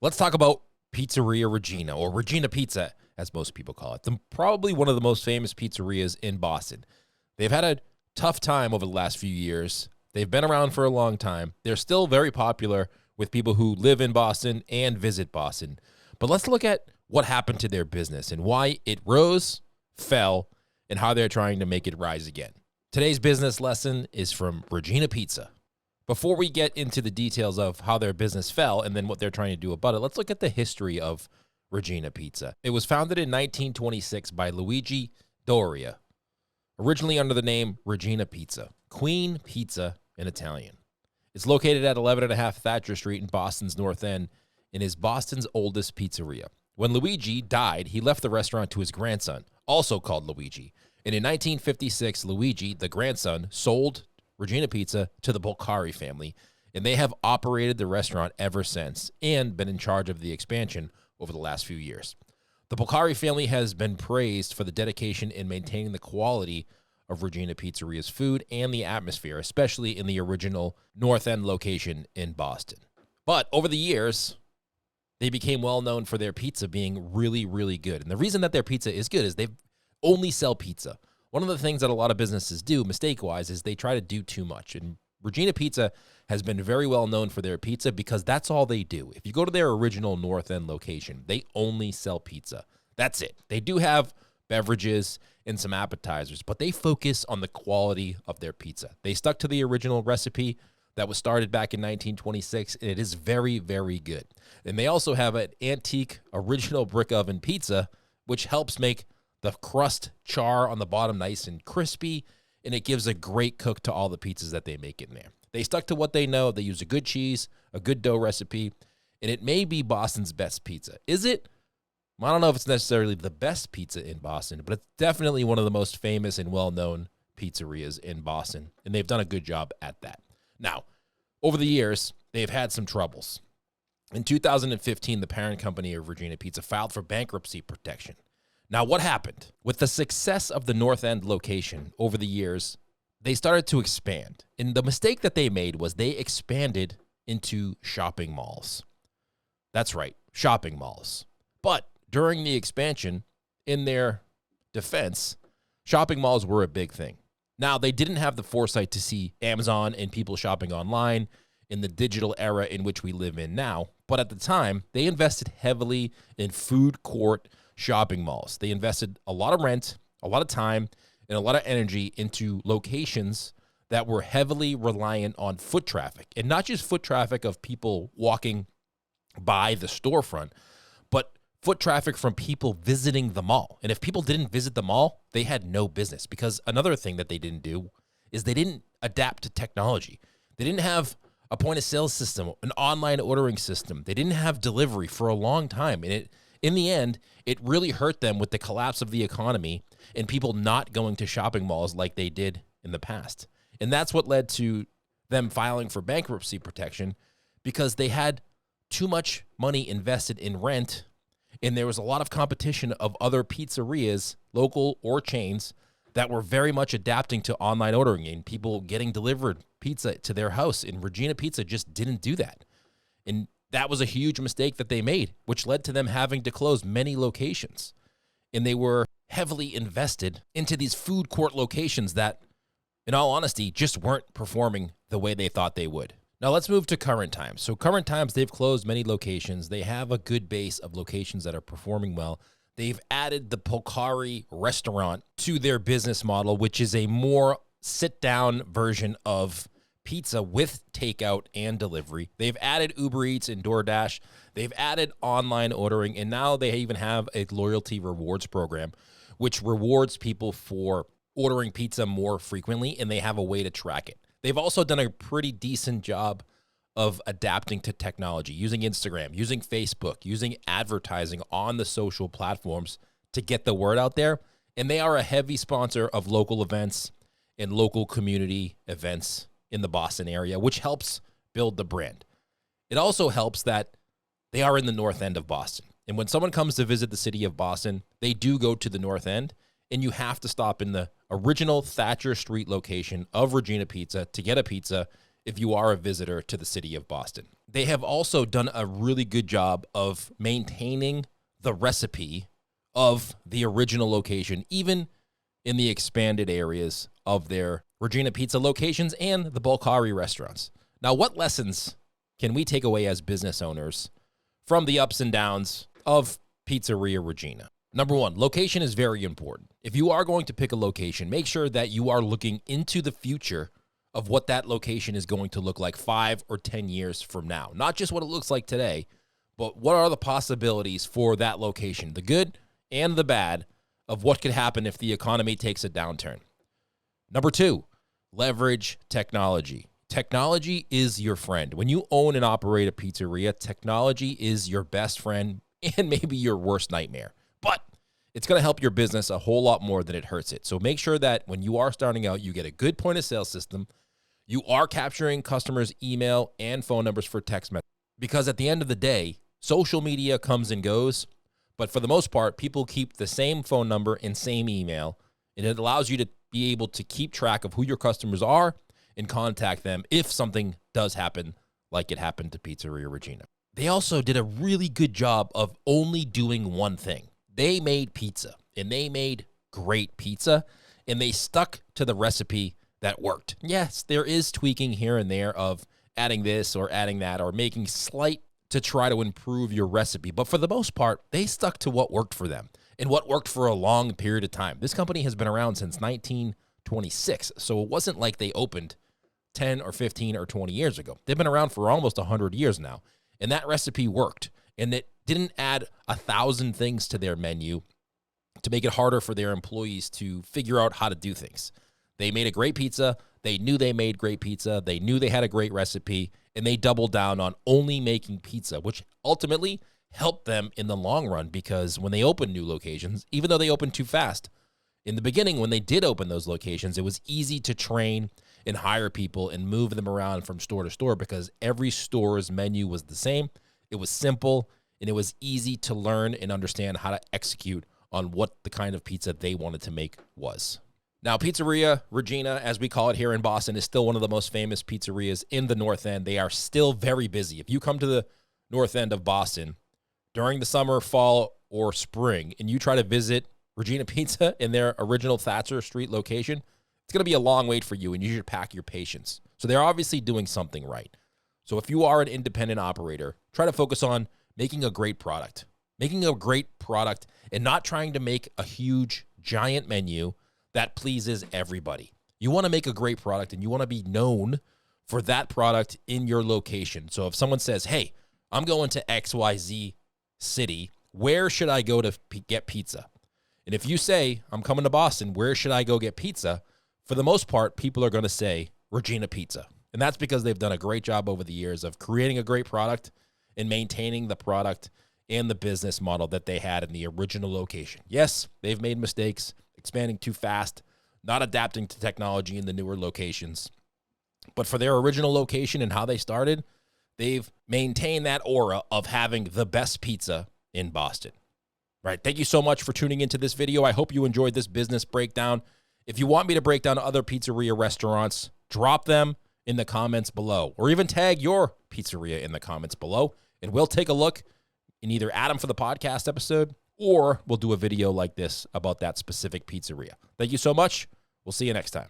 Let's talk about Pizzeria Regina, or Regina Pizza, as most people call it. Probably one of the most famous pizzerias in Boston. They've had a tough time over the last few years. They've been around for a long time. They're still very popular with people who live in Boston and visit Boston. But let's look at what happened to their business and why it rose, fell, and how they're trying to make it rise again. Today's business lesson is from Regina Pizza. Before we get into the details of how their business fell and then what they're trying to do about it, let's look at the history of Regina Pizza. It was founded in 1926 by Luigi Doria, originally under the name Regina Pizza, Queen Pizza in Italian. It's located at 11.5 Thatcher Street in Boston's North End and is Boston's oldest pizzeria. When Luigi died, he left the restaurant to his grandson, also called Luigi. And in 1956, Luigi, the grandson, sold Regina Pizza to the Bolcari family, and they have operated the restaurant ever since and been in charge of the expansion over the last few years. The Bolcari family has been praised for the dedication in maintaining the quality of Regina Pizzeria's food and the atmosphere, especially in the original North End location in Boston. But over the years, they became well known for their pizza being really, really good. And the reason that their pizza is good is they only sell pizza. One of the things that a lot of businesses do, mistake-wise, is they try to do too much. And Regina Pizza has been very well known for their pizza because that's all they do. If you go to their original North End location, they only sell pizza. That's it. They do have beverages and some appetizers, but they focus on the quality of their pizza. They stuck to the original recipe that was started back in 1926, and it is very, very good. And they also have an antique original brick oven pizza, which helps make the crust char on the bottom nice and crispy, and it gives a great cook to all the pizzas that they make in there. They stuck to what they know. They use a good cheese, a good dough recipe, and it may be Boston's best pizza. Is it? I don't know if it's necessarily the best pizza in Boston, but it's definitely one of the most famous and well-known pizzerias in Boston, and they've done a good job at that. Now, over the years, they've had some troubles. In 2015, the parent company of Regina Pizza filed for bankruptcy protection. Now, what happened? With the success of the North End location over the years, they started to expand. And the mistake that they made was they expanded into shopping malls. That's right, shopping malls. But during the expansion, in their defense, shopping malls were a big thing. Now, they didn't have the foresight to see Amazon and people shopping online in the digital era in which we live in now. But at the time, they invested heavily in food court shopping malls. They invested a lot of rent, a lot of time, and a lot of energy into locations that were heavily reliant on foot traffic. And not just foot traffic of people walking by the storefront, but foot traffic from people visiting the mall. And if people didn't visit the mall, they had no business. Because another thing that they didn't do is they didn't adapt to technology. They didn't have a point of sale system, an online ordering system. They didn't have delivery for a long time. And in the end, it really hurt them with the collapse of the economy and people not going to shopping malls like they did in the past. And that's what led to them filing for bankruptcy protection, because they had too much money invested in rent, and there was a lot of competition of other pizzerias, local or chains, that were very much adapting to online ordering and people getting delivered pizza to their house. And Regina Pizza just didn't do that. And that was a huge mistake that they made, which led to them having to close many locations. And they were heavily invested into these food court locations that, in all honesty, just weren't performing the way they thought they would. Now let's move to current times. So current times, they've closed many locations. They have a good base of locations that are performing well. They've added the Bolcari restaurant to their business model, which is a more sit-down version of pizza with takeout and delivery. They've added Uber Eats and DoorDash. They've added online ordering, and now they even have a loyalty rewards program, which rewards people for ordering pizza more frequently, and they have a way to track it. They've also done a pretty decent job of adapting to technology, using Instagram, using Facebook, using advertising on the social platforms to get the word out there. And they are a heavy sponsor of local events and local community events in the Boston area, which helps build the brand. It also helps that they are in the North End of Boston. And when someone comes to visit the city of Boston, they do go to the North End, and you have to stop in the original Thatcher Street location of Regina Pizza to get a pizza if you are a visitor to the city of Boston. They have also done a really good job of maintaining the recipe of the original location, even in the expanded areas of their Regina Pizza locations and the Bolcari restaurants. Now, what lessons can we take away as business owners from the ups and downs of Pizzeria Regina? Number one, location is very important. If you are going to pick a location, make sure that you are looking into the future of what that location is going to look like 5 or 10 years from now. Not just what it looks like today, but what are the possibilities for that location, the good and the bad of what could happen if the economy takes a downturn. Number two, leverage technology. Technology is your friend. When you own and operate a pizzeria, technology is your best friend and maybe your worst nightmare. But it's going to help your business a whole lot more than it hurts it. So make sure that when you are starting out, you get a good point of sale system. You are capturing customers' email and phone numbers for text message. Because at the end of the day, social media comes and goes. But for the most part, people keep the same phone number and same email. And it allows you to be able to keep track of who your customers are and contact them if something does happen like it happened to Pizzeria Regina. They also did a really good job of only doing one thing. They made pizza, and they made great pizza, and they stuck to the recipe that worked. Yes, there is tweaking here and there of adding this or adding that or making slight to try to improve your recipe. But for the most part, they stuck to what worked for them and what worked for a long period of time. This company has been around since 1926, so it wasn't like they opened 10 or 15 or 20 years ago. They've been around for almost 100 years now, and that recipe worked. And it didn't add 1,000 things to their menu to make it harder for their employees to figure out how to do things. They made a great pizza. They knew they made great pizza. They knew they had a great recipe, and they doubled down on only making pizza, which ultimately helped them in the long run because when they opened new locations, even though they opened too fast, in the beginning, when they did open those locations, it was easy to train and hire people and move them around from store to store because every store's menu was the same. It was simple, and it was easy to learn and understand how to execute on what the kind of pizza they wanted to make was. Now, Pizzeria Regina, as we call it here in Boston, is still one of the most famous pizzerias in the North End. They are still very busy. If you come to the North End of Boston during the summer, fall, or spring, and you try to visit Regina Pizza in their original Thatcher Street location, it's going to be a long wait for you, and you should pack your patience. So they're obviously doing something right. So if you are an independent operator, try to focus on making a great product. Making a great product and not trying to make a huge, giant menu that pleases everybody. You want to make a great product, and you want to be known for that product in your location. So if someone says, hey, I'm going to XYZ city, where should I go to get pizza? And if you say, I'm coming to Boston, where should I go get pizza? For the most part, people are going to say Regina Pizza. And that's because they've done a great job over the years of creating a great product and maintaining the product and the business model that they had in the original location. Yes, they've made mistakes, expanding too fast, not adapting to technology in the newer locations. But for their original location and how they started, they've maintained that aura of having the best pizza in Boston. Right. Thank you so much for tuning into this video. I hope you enjoyed this business breakdown. If you want me to break down other pizzeria restaurants, drop them in the comments below, or even tag your pizzeria in the comments below, and we'll take a look and either add them for the podcast episode, or we'll do a video like this about that specific pizzeria. Thank you so much. We'll see you next time.